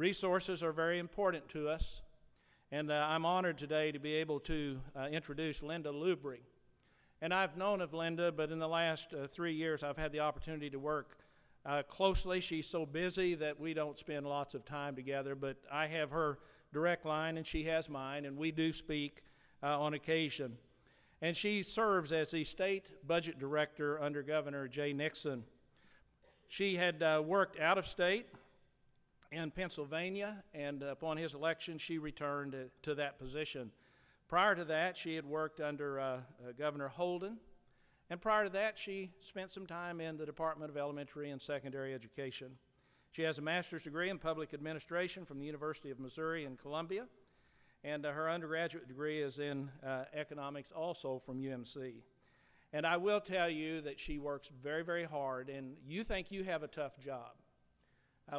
Resources are very important to us, and I'm honored today to be able to introduce Linda Luebbering. And I've known of Linda, but in the last 3 years I've had the opportunity to work closely. She's so busy that we don't spend lots of time together, but I have her direct line and she has mine, and we do speak on occasion. And she serves as the state budget director under Governor Jay Nixon. She had worked out of state in Pennsylvania, and upon his election she returned to that position. Prior to that, she had worked under Governor Holden, and prior to that she spent some time in the Department of Elementary and Secondary Education. She has a master's degree in public administration from the University of Missouri in Columbia, and her undergraduate degree is in economics, also from UMC. And I will tell you that she works very, very hard, and you think you have a tough job.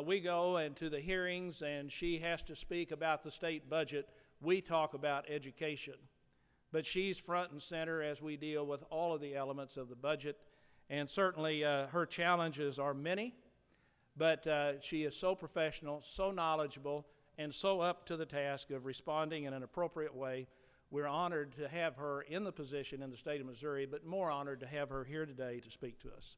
We go into the hearings and she has to speak about the state budget. We talk about education. But she's front and center as we deal with all of the elements of the budget. And certainly her challenges are many, but she is so professional, so knowledgeable, and so up to the task of responding in an appropriate way. We're honored to have her in the position in the state of Missouri, but more honored to have her here today to speak to us.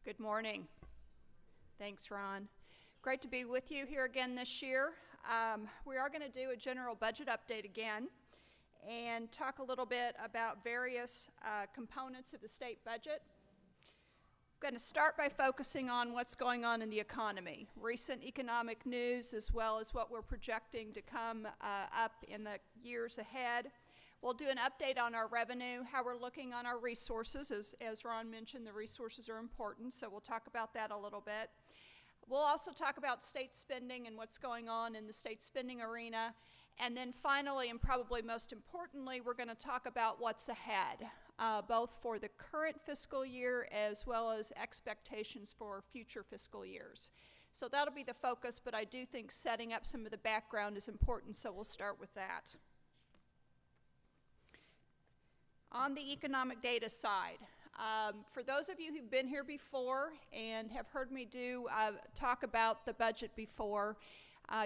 Good morning. Thanks, Ron. Great to be with you here again this year. We are going to do a general budget update again and talk a little bit about various components of the state budget. I'm going to start by focusing on what's going on in the economy, recent economic news, as well as what we're projecting to come up in the years ahead. We'll do an update on our revenue, how we're looking on our resources. As Ron mentioned, the resources are important, so we'll talk about that a little bit. We'll also talk about state spending and what's going on in the state spending arena. And then finally, and probably most importantly, we're going to talk about what's ahead, both for the current fiscal year as well as expectations for future fiscal years. So that'll be the focus, but I do think setting up some of the background is important, so we'll start with that. On the economic data side, for those of you who've been here before and have heard me talk about the budget before,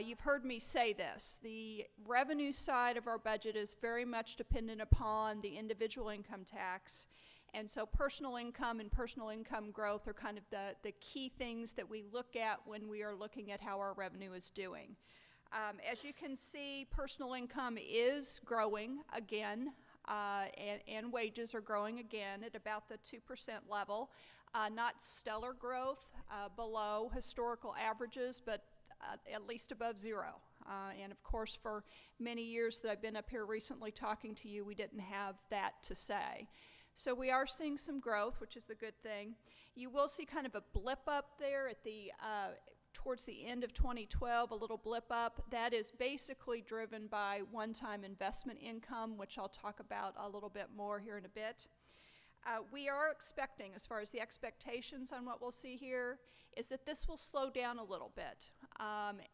you've heard me say this. The revenue side of our budget is very much dependent upon the individual income tax, and so personal income and personal income growth are kind of the key things that we look at when we are looking at how our revenue is doing. As you can see, personal income is growing again. And wages are growing again at about the 2% level. Not stellar growth below historical averages, but at least above zero. And of course, for many years that I've been up here recently talking to you, we didn't have that to say. So we are seeing some growth, which is the good thing. You will see kind of a blip up there at the towards the end of 2012, a little blip up. That is basically driven by one-time investment income, which I'll talk about a little bit more here in a bit. We are expecting, as far as the expectations on what we'll see here, is that this will slow down a little bit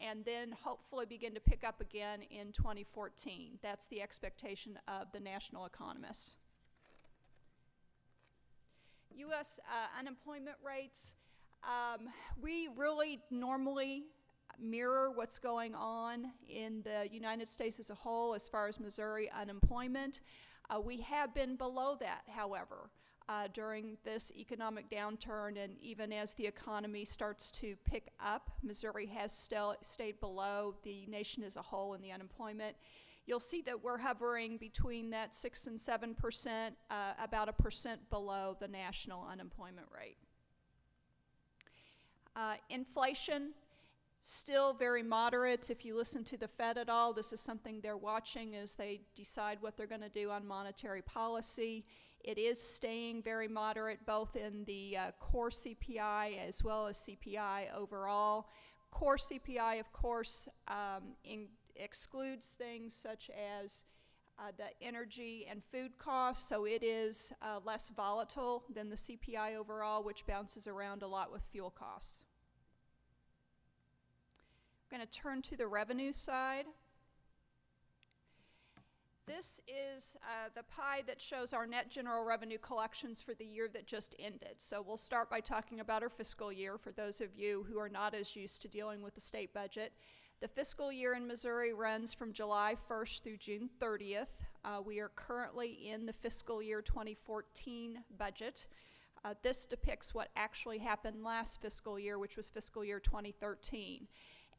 and then hopefully begin to pick up again in 2014. That's the expectation of the national economists. U.S. Unemployment rates. We really normally mirror what's going on in the United States as a whole as far as Missouri unemployment. We have been below that, however, during this economic downturn, and even as the economy starts to pick up, Missouri has still stayed below the nation as a whole in the unemployment. You'll see that we're hovering between that 6 and 7%, about 1% below the national unemployment rate. Inflation, still very moderate. If you listen to the Fed at all, this is something they're watching as they decide what they're going to do on monetary policy. It is staying very moderate, both in the core CPI as well as CPI overall. Core CPI, of course, excludes things such as the energy and food costs, so it is less volatile than the CPI overall, which bounces around a lot with fuel costs. I'm going to turn to the revenue side. This is the pie that shows our net general revenue collections for the year that just ended. So we'll start by talking about our fiscal year for those of you who are not as used to dealing with the state budget. The fiscal year in Missouri runs from July 1st through June 30th. We are currently in the fiscal year 2014 budget. This depicts what actually happened last fiscal year, which was fiscal year 2013.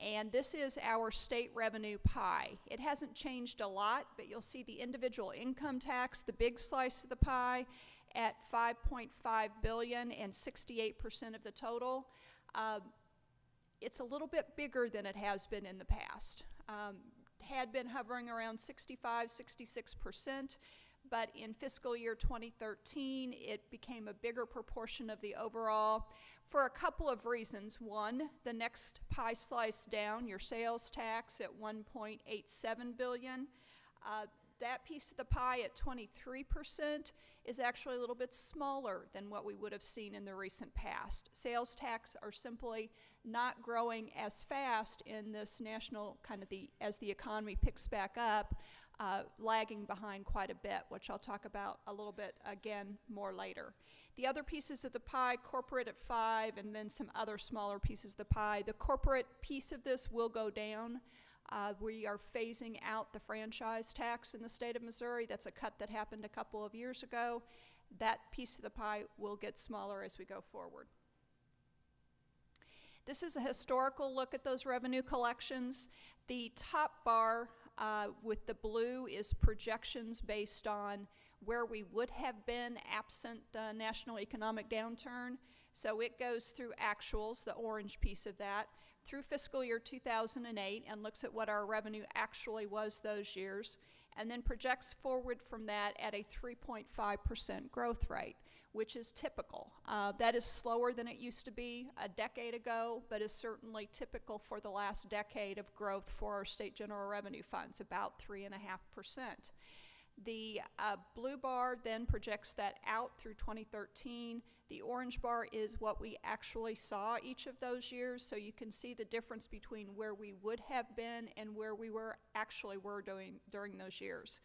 And this is our state revenue pie. It hasn't changed a lot, but you'll see the individual income tax, the big slice of the pie, at $5.5 billion and 68% of the total. It's a little bit bigger than it has been in the past. Had been hovering around 65–66%, but in fiscal year 2013, it became a bigger proportion of the overall for a couple of reasons. One, the next pie slice down, your sales tax at $1.87 billion. That piece of the pie at 23% is actually a little bit smaller than what we would have seen in the recent past. Sales tax are simply not growing as fast in this national as the economy picks back up, lagging behind quite a bit, which I'll talk about a little bit again more later. The other pieces of the pie, corporate at 5, and then some other smaller pieces of the pie. The corporate piece of this will go down. We are phasing out the franchise tax in the state of Missouri. That's a cut that happened a couple of years ago. That piece of the pie will get smaller as we go forward. This is a historical look at those revenue collections. The top bar with the blue is projections based on where we would have been absent the national economic downturn. So it goes through actuals, the orange piece of that, through fiscal year 2008 and looks at what our revenue actually was those years, and then projects forward from that at a 3.5% growth rate, which is typical. That is slower than it used to be a decade ago, but is certainly typical for the last decade of growth for our state general revenue funds, about 3.5%. The blue bar then projects that out through 2013. The orange bar is what we actually saw each of those years, so you can see the difference between where we would have been and where we were doing during those years.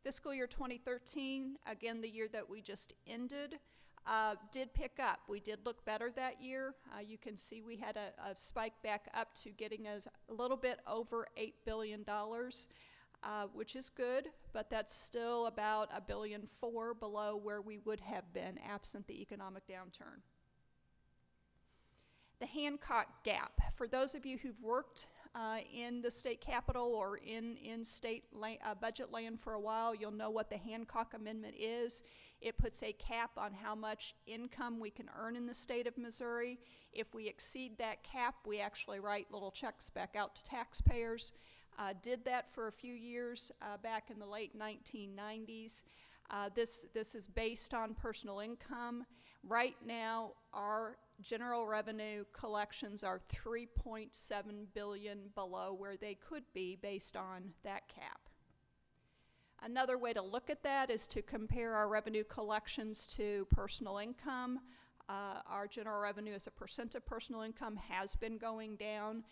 Fiscal year 2013, again the year that we just ended, did pick up. We did look better that year. You can see we had a spike back up to getting us a little bit over $8 billion. Which is good, but that's still about $1.4 billion below where we would have been absent the economic downturn. The Hancock gap. For those of you who've worked in the state capitol or in state budget land for a while, you'll know what the Hancock Amendment is. It puts a cap on how much income we can earn in the state of Missouri. If we exceed that cap, we actually write little checks back out to taxpayers. Did that for a few years back in the late 1990s. This is based on personal income. Right now, our general revenue collections are $3.7 billion below where they could be based on that cap. Another way to look at that is to compare our revenue collections to personal income. Our general revenue as a percent of personal income has been going down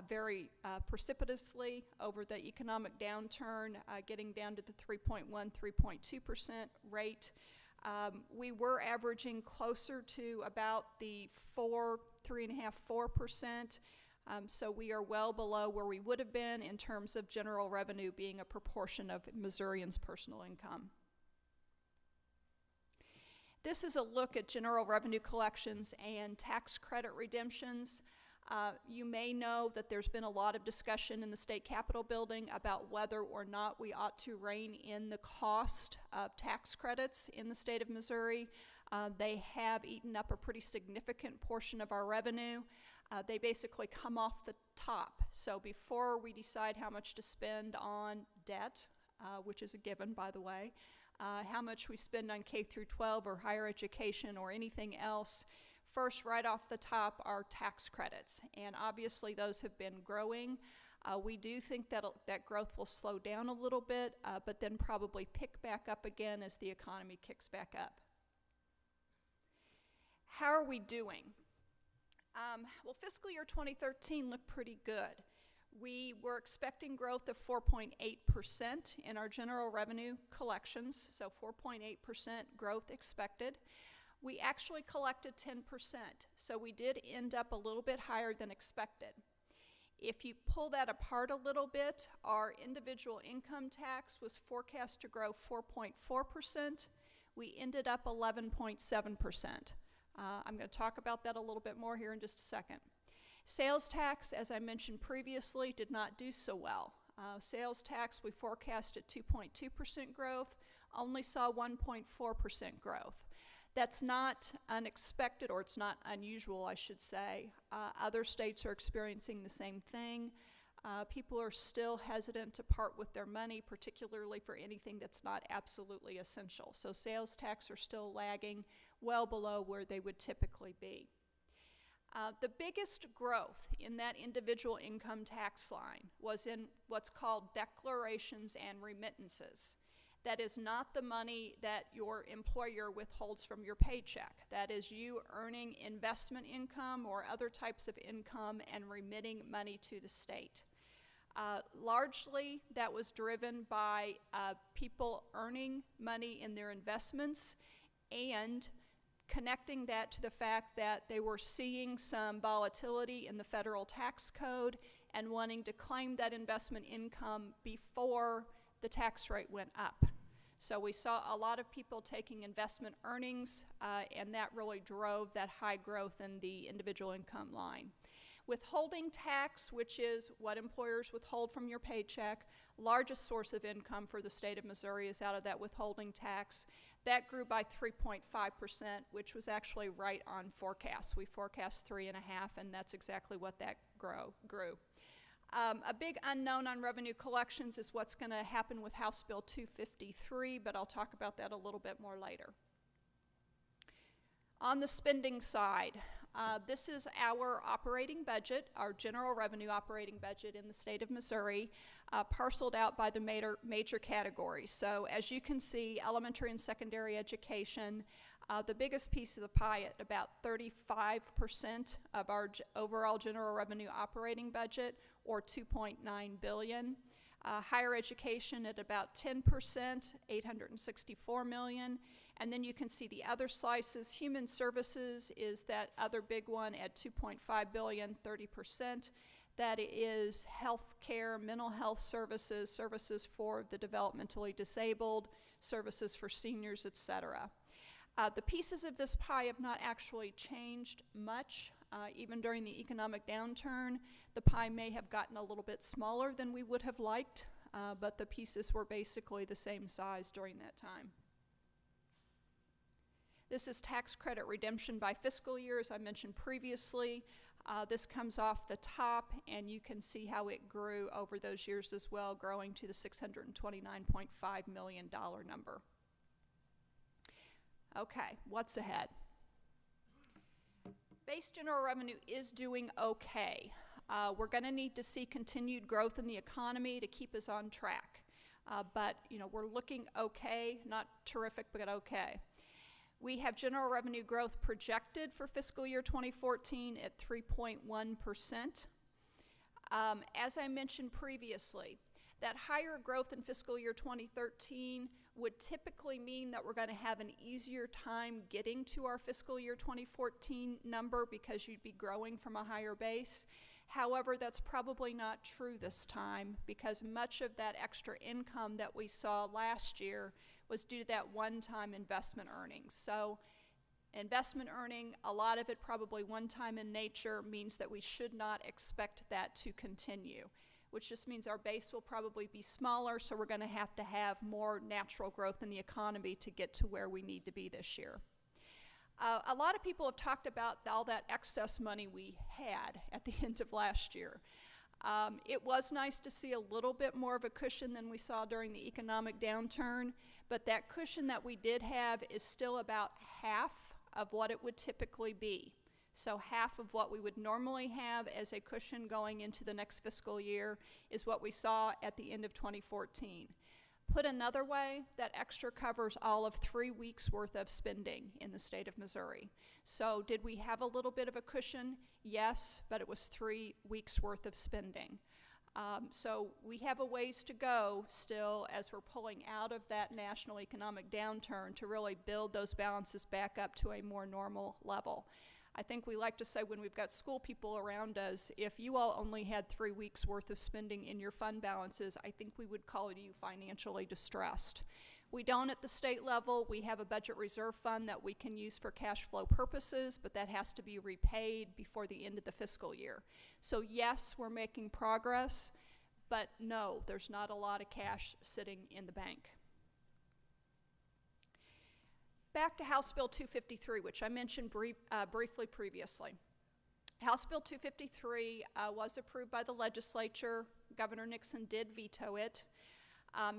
very precipitously over the economic downturn, getting down to the 3.1–3.2% rate. We were averaging closer to about the 3.5–4%, so we are well below where we would have been in terms of general revenue being a proportion of Missourians' personal income. This is a look at general revenue collections and tax credit redemptions. You may know that there's been a lot of discussion in the state capitol building about whether or not we ought to rein in the cost of tax credits in the state of Missouri. They have eaten up a pretty significant portion of our revenue. They basically come off the top. So before we decide how much to spend on debt, which is a given, by the way, how much we spend on K through 12 or higher education or anything else, first, right off the top, are tax credits, and obviously those have been growing. We do think that growth will slow down a little bit, but then probably pick back up again as the economy kicks back up. How are we doing? Well, fiscal year 2013 looked pretty good. We were expecting growth of 4.8% in our general revenue collections, so 4.8% growth expected. We actually collected 10%, so we did end up a little bit higher than expected. If you pull that apart a little bit, our individual income tax was forecast to grow 4.4%. We ended up 11.7%. I'm going to talk about that a little bit more here in just a second. Sales tax, as I mentioned previously, did not do so well. Sales tax, we forecast at 2.2% growth, only saw 1.4% growth. That's not unexpected, or it's not unusual, I should say. Other states are experiencing the same thing. People are still hesitant to part with their money, particularly for anything that's not absolutely essential. So sales tax are still lagging well below where they would typically be. The biggest growth in that individual income tax line was in what's called declarations and remittances. That is not the money that your employer withholds from your paycheck. That is you earning investment income or other types of income and remitting money to the state. Largely, that was driven by people earning money in their investments and connecting that to the fact that they were seeing some volatility in the federal tax code and wanting to claim that investment income before the tax rate went up. So we saw a lot of people taking investment earnings, and that really drove that high growth in the individual income line. Withholding tax, which is what employers withhold from your paycheck, largest source of income for the state of Missouri is out of that withholding tax. That grew by 3.5%, which was actually right on forecast. We forecast 3.5%, and that's exactly what that grew. A big unknown on revenue collections is what's going to happen with House Bill 253, but I'll talk about that a little bit more later. On the spending side, this is our operating budget, our general revenue operating budget in the state of Missouri, parceled out by the major categories. So as you can see, elementary and secondary education, the biggest piece of the pie at about 35% of our overall general revenue operating budget, or $2.9 billion. Higher education at about 10%, $864 million. And then you can see the other slices. Human services is that other big one at $2.5 billion, 30%. That is health care, mental health services, services for the developmentally disabled, services for seniors, etc. The pieces of this pie have not actually changed much. Even during the economic downturn, the pie may have gotten a little bit smaller than we would have liked, but the pieces were basically the same size during that time. This is tax credit redemption by fiscal year, as I mentioned previously. This comes off the top, and you can see how it grew over those years as well, growing to the $629.5 million number. Okay, what's ahead? Base general revenue is doing okay. We're going to need to see continued growth in the economy to keep us on track. But we're looking okay, not terrific, but okay. We have general revenue growth projected for fiscal year 2014 at 3.1%. As I mentioned previously, that higher growth in fiscal year 2013 would typically mean that we're going to have an easier time getting to our fiscal year 2014 number because you'd be growing from a higher base. However, that's probably not true this time because much of that extra income that we saw last year was due to that one-time investment earnings. So investment earning, a lot of it probably one-time in nature, means that we should not expect that to continue, which just means our base will probably be smaller, so we're going to have more natural growth in the economy to get to where we need to be this year. A lot of people have talked about all that excess money we had at the end of last year. It was nice to see a little bit more of a cushion than we saw during the economic downturn, but that cushion that we did have is still about half of what it would typically be. So half of what we would normally have as a cushion going into the next fiscal year is what we saw at the end of 2014. Put another way, that extra covers all of 3 weeks worth of spending in the state of Missouri. So did we have a little bit of a cushion? Yes, but it was 3 weeks worth of spending. So we have a ways to go still as we're pulling out of that national economic downturn to really build those balances back up to a more normal level. I think we like to say when we've got school people around us, if you all only had 3 weeks worth of spending in your fund balances, I think we would call you financially distressed. We don't at the state level. We have a budget reserve fund that we can use for cash flow purposes, but that has to be repaid before the end of the fiscal year. So yes, we're making progress, but no, there's not a lot of cash sitting in the bank. Back to House Bill 253, which I mentioned briefly previously. House Bill 253 was approved by the legislature. Governor Nixon did veto it.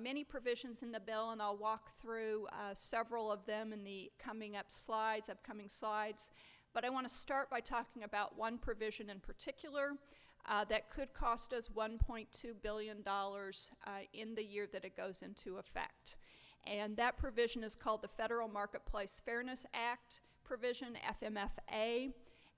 Many provisions in the bill, and I'll walk through several of them in the upcoming slides. But I want to start by talking about one provision in particular that could cost us $1.2 billion in the year that it goes into effect. And that provision is called the Federal Marketplace Fairness Act provision, FMFA.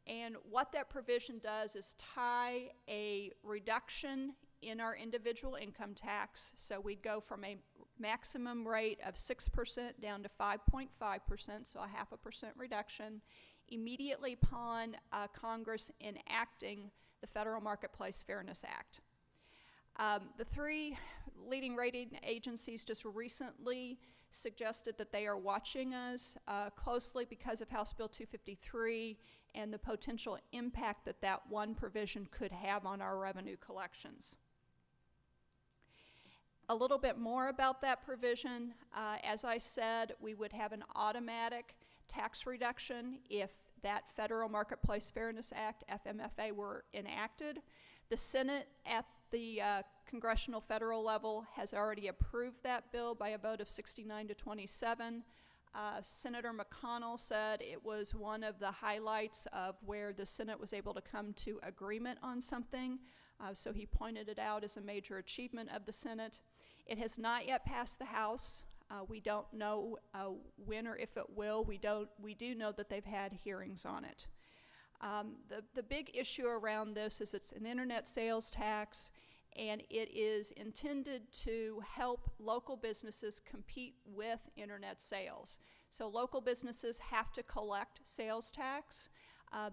And what that provision does is tie a reduction in our individual income tax. So we'd go from a maximum rate of 6% down to 5.5%, so a 0.5% reduction, immediately upon Congress enacting the Federal Marketplace Fairness Act. The 3 leading rating agencies just recently suggested that they are watching us closely because of House Bill 253 and the potential impact that that one provision could have on our revenue collections. A little bit more about that provision. As I said, we would have an automatic tax reduction if that Federal Marketplace Fairness Act, FMFA, were enacted. The Senate at the congressional federal level has already approved that bill by a vote of 69 to 27. Senator McConnell said it was one of the highlights of where the Senate was able to come to agreement on something. So he pointed it out as a major achievement of the Senate. It has not yet passed the House. We don't know when or if it will. We do know that they've had hearings on it. The big issue around this is it's an internet sales tax, and it is intended to help local businesses compete with internet sales. So local businesses have to collect sales tax.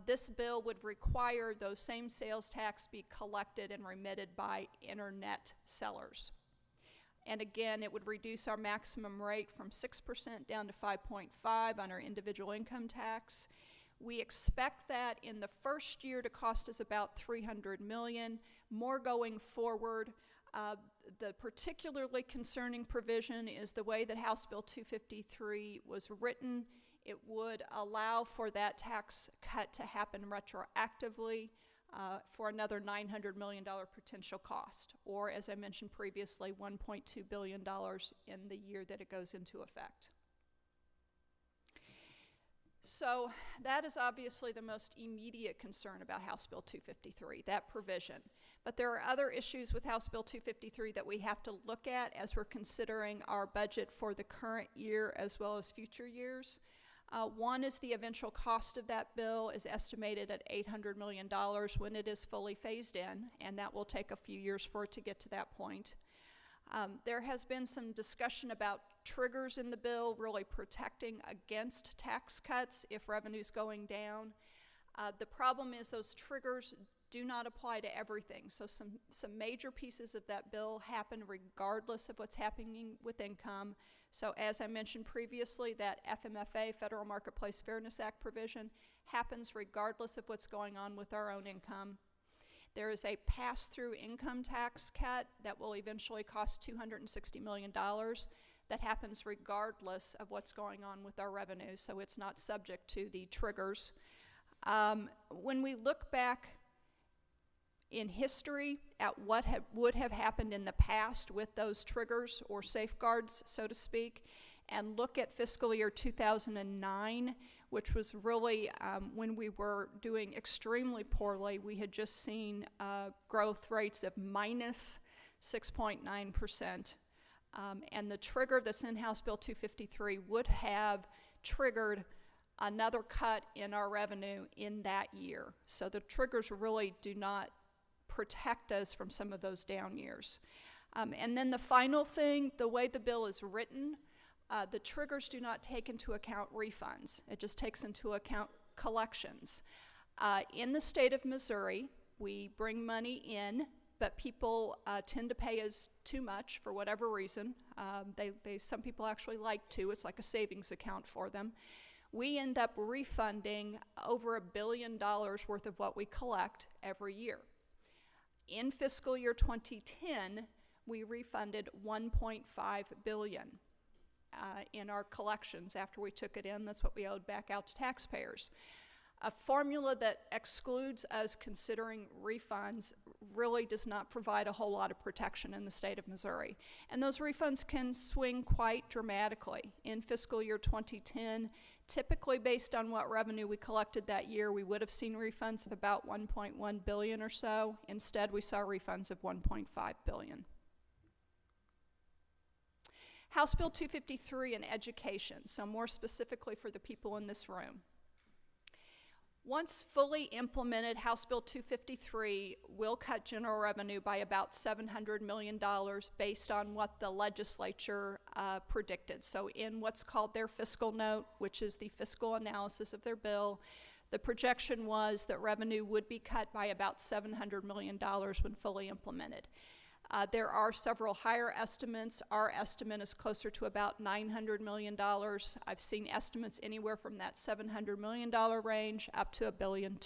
This bill would require those same sales tax be collected and remitted by internet sellers. And again, it would reduce our maximum rate from 6% down to 5.5% on our individual income tax. We expect that in the first year to cost us about $300 million, more going forward. The particularly concerning provision is the way that House Bill 253 was written. It would allow for that tax cut to happen retroactively for another $900 million potential cost, or as I mentioned previously, $1.2 billion in the year that it goes into effect. So that is obviously the most immediate concern about House Bill 253, that provision. But there are other issues with House Bill 253 that we have to look at as we're considering our budget for the current year as well as future years. One is the eventual cost of that bill is estimated at $800 million when it is fully phased in, and that will take a few years for it to get to that point. There has been some discussion about triggers in the bill really protecting against tax cuts if revenue's going down. The problem is those triggers do not apply to everything. So some major pieces of that bill happen regardless of what's happening with income. So as I mentioned previously, that FMFA, Federal Marketplace Fairness Act provision, happens regardless of what's going on with our own income. There is a pass-through income tax cut that will eventually cost $260 million. That happens regardless of what's going on with our revenues, so it's not subject to the triggers. When we look back in history at what would have happened in the past with those triggers or safeguards, so to speak, and look at fiscal year 2009, which was really when we were doing extremely poorly. We had just seen growth rates of minus 6.9%. And the trigger that's in House Bill 253 would have triggered another cut in our revenue in that year. So the triggers really do not protect us from some of those down years. And then the final thing, the way the bill is written, the triggers do not take into account refunds. It just takes into account collections. In the state of Missouri, we bring money in, but people tend to pay us too much for whatever reason. Some people actually like to. It's like a savings account for them. We end up refunding over $1 billion worth of what we collect every year. In fiscal year 2010, we refunded $1.5 billion in our collections after we took it in. That's what we owed back out to taxpayers. A formula that excludes us considering refunds really does not provide a whole lot of protection in the state of Missouri. And those refunds can swing quite dramatically. In fiscal year 2010, typically based on what revenue we collected that year, we would have seen refunds of about $1.1 billion or so. Instead, we saw refunds of $1.5 billion. House Bill 253 and education, so more specifically for the people in this room. Once fully implemented, House Bill 253 will cut general revenue by about $700 million based on what the legislature predicted. So in what's called their fiscal note, which is the fiscal analysis of their bill, the projection was that revenue would be cut by about $700 million when fully implemented. There are several higher estimates. Our estimate is closer to about $900 million. I've seen estimates anywhere from that $700 million range up to $1.2 billion.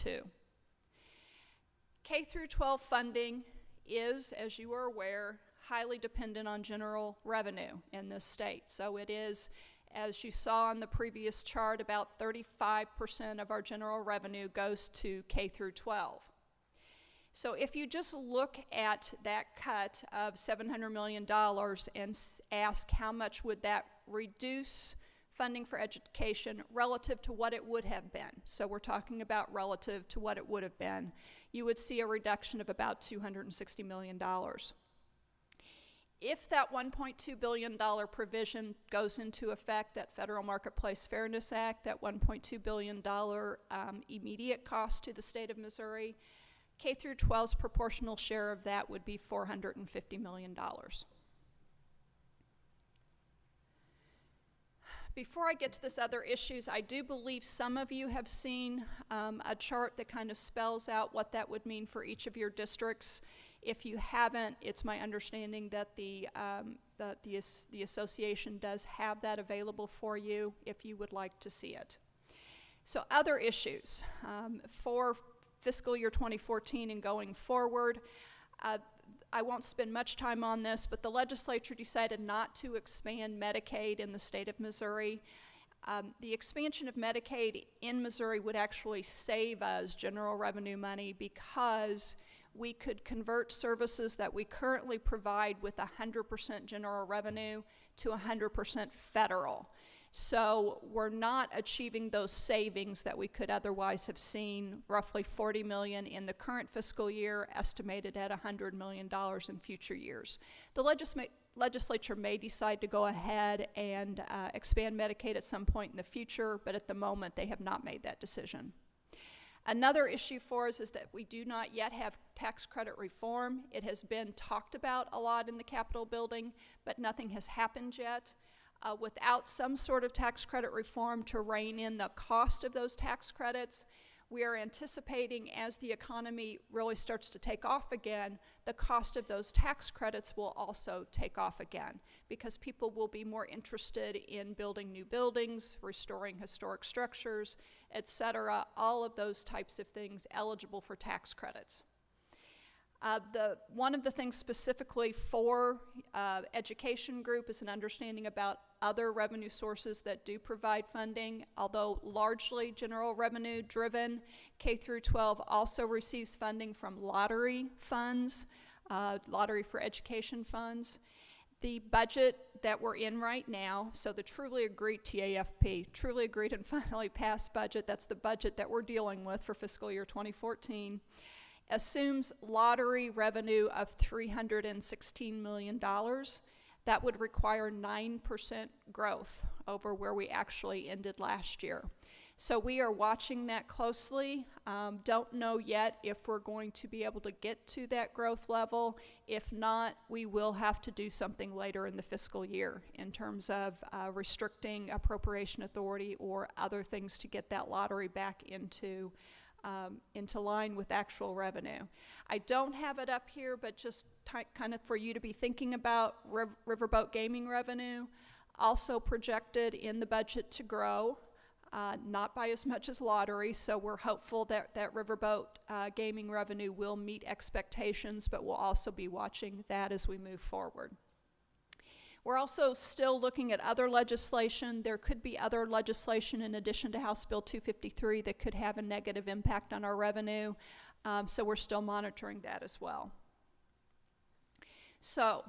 K through 12 funding is, as you are aware, highly dependent on general revenue in this state. So it is, as you saw on the previous chart, about 35% of our general revenue goes to K through 12. So if you just look at that cut of $700 million and ask how much would that reduce funding for education relative to what it would have been, so we're talking about relative to what it would have been, you would see a reduction of about $260 million. If that $1.2 billion provision goes into effect, that Federal Marketplace Fairness Act, that $1.2 billion immediate cost to the state of Missouri, K through 12's proportional share of that would be $450 million. Before I get to this other issues, I do believe some of you have seen a chart that kind of spells out what that would mean for each of your districts. If you haven't, it's my understanding that the association does have that available for you if you would like to see it. So other issues for fiscal year 2014 and going forward. I won't spend much time on this, but the legislature decided not to expand Medicaid in the state of Missouri. The expansion of Medicaid in Missouri would actually save us general revenue money because we could convert services that we currently provide with 100% general revenue to 100% federal. So we're not achieving those savings that we could otherwise have seen, roughly $40 million in the current fiscal year, estimated at $100 million in future years. The legislature may decide to go ahead and expand Medicaid at some point in the future, but at the moment they have not made that decision. Another issue for us is that we do not yet have tax credit reform. It has been talked about a lot in the Capitol building, but nothing has happened yet. Without some sort of tax credit reform to rein in the cost of those tax credits, we are anticipating as the economy really starts to take off again, the cost of those tax credits will also take off again because people will be more interested in building new buildings, restoring historic structures, etc., all of those types of things eligible for tax credits. One of the things specifically for education group is an understanding about other revenue sources that do provide funding. Although largely general revenue driven, K through 12 also receives funding from lottery funds, lottery for education funds. The budget that we're in right now, so the truly agreed TAFP, truly agreed and finally passed budget, that's the budget that we're dealing with for fiscal year 2014, assumes lottery revenue of $316 million. That would require 9% growth over where we actually ended last year. So we are watching that closely. Don't know yet if we're going to be able to get to that growth level. If not, we will have to do something later in the fiscal year in terms of restricting appropriation authority or other things to get that lottery back into line with actual revenue. I don't have it up here, but just kind of for you to be thinking about, riverboat gaming revenue also projected in the budget to grow. Not by as much as lottery, so we're hopeful that riverboat gaming revenue will meet expectations, but we'll also be watching that as we move forward. We're also still looking at other legislation. There could be other legislation in addition to House Bill 253 that could have a negative impact on our revenue, so we're still monitoring that as well. So,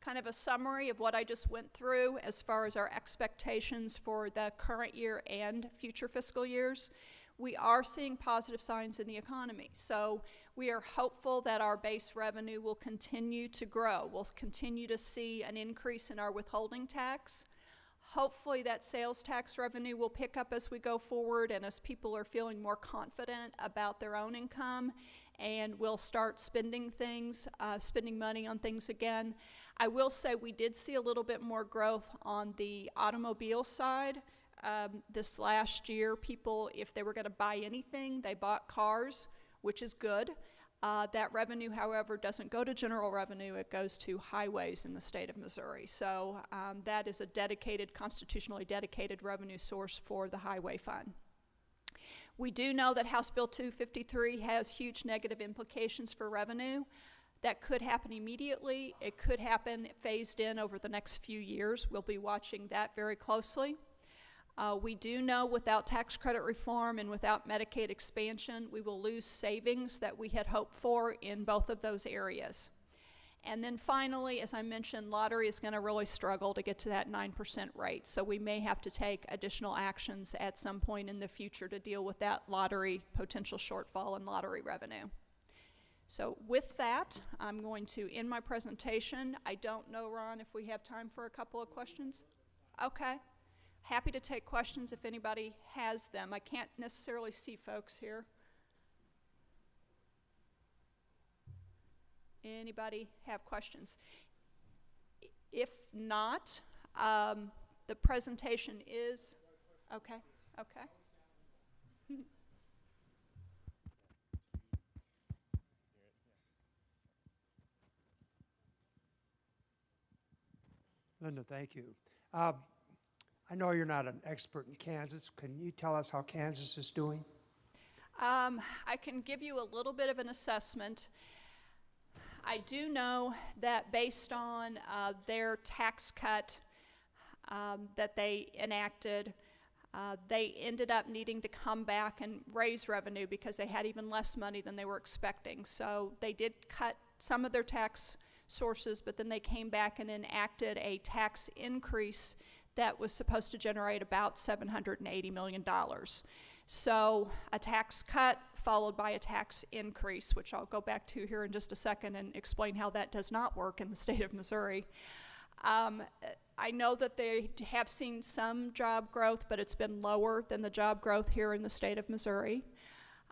kind of a summary of what I just went through as far as our expectations for the current year and future fiscal years. We are seeing positive signs in the economy, so we are hopeful that our base revenue will continue to grow. We'll continue to see an increase in our withholding tax. Hopefully that sales tax revenue will pick up as we go forward and as people are feeling more confident about their own income and will start spending money on things again. I will say we did see a little bit more growth on the automobile side. This last year, people, if they were going to buy anything, they bought cars, which is good. That revenue, however, doesn't go to general revenue. It goes to highways in the state of Missouri. So that is a constitutionally dedicated revenue source for the highway fund. We do know that House Bill 253 has huge negative implications for revenue. That could happen immediately. It could happen phased in over the next few years. We'll be watching that very closely. We do know without tax credit reform and without Medicaid expansion, we will lose savings that we had hoped for in both of those areas. And then finally, as I mentioned, lottery is going to really struggle to get to that 9% rate. So we may have to take additional actions at some point in the future to deal with that lottery potential shortfall in lottery revenue. So with that, I'm going to end my presentation. I don't know, Ron, if we have time for a couple of questions. Okay. Happy to take questions if anybody has them. I can't necessarily see folks here. Anybody have questions? If not, the presentation is, okay. Linda, thank you. I know you're not an expert in Kansas. Can you tell us how Kansas is doing? I can give you a little bit of an assessment. I do know that based on their tax cut that they enacted, they ended up needing to come back and raise revenue because they had even less money than they were expecting. So they did cut some of their tax sources, but then they came back and enacted a tax increase that was supposed to generate about $780 million. So a tax cut followed by a tax increase, which I'll go back to here in just a second and explain how that does not work in the state of Missouri. I know that they have seen some job growth, but it's been lower than the job growth here in the state of Missouri.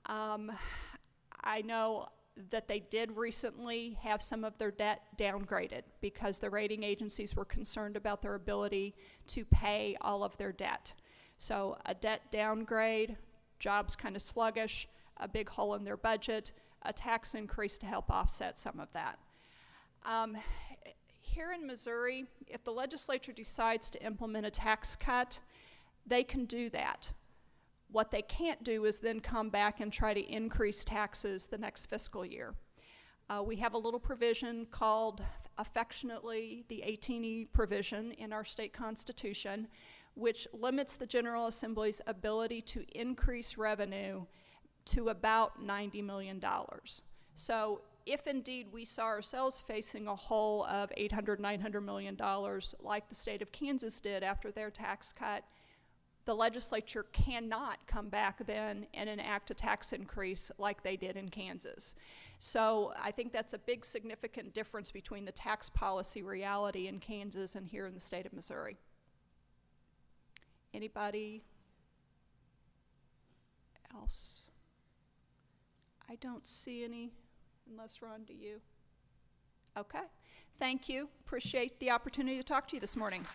I know that they did recently have some of their debt downgraded because the rating agencies were concerned about their ability to pay all of their debt. So a debt downgrade, jobs kind of sluggish, a big hole in their budget, a tax increase to help offset some of that. Here in Missouri, if the legislature decides to implement a tax cut, they can do that. What they can't do is then come back and try to increase taxes the next fiscal year. We have a little provision called affectionately the 18E provision in our state constitution, which limits the General Assembly's ability to increase revenue to about $90 million. So if indeed we saw ourselves facing a hole of $800, $900 million like the state of Kansas did after their tax cut, the legislature cannot come back then and enact a tax increase like they did in Kansas. So I think that's a big significant difference between the tax policy reality in Kansas and here in the state of Missouri. Anybody? else? I don't see any, unless Ron, do you? Okay. Thank you. Appreciate the opportunity to talk to you this morning.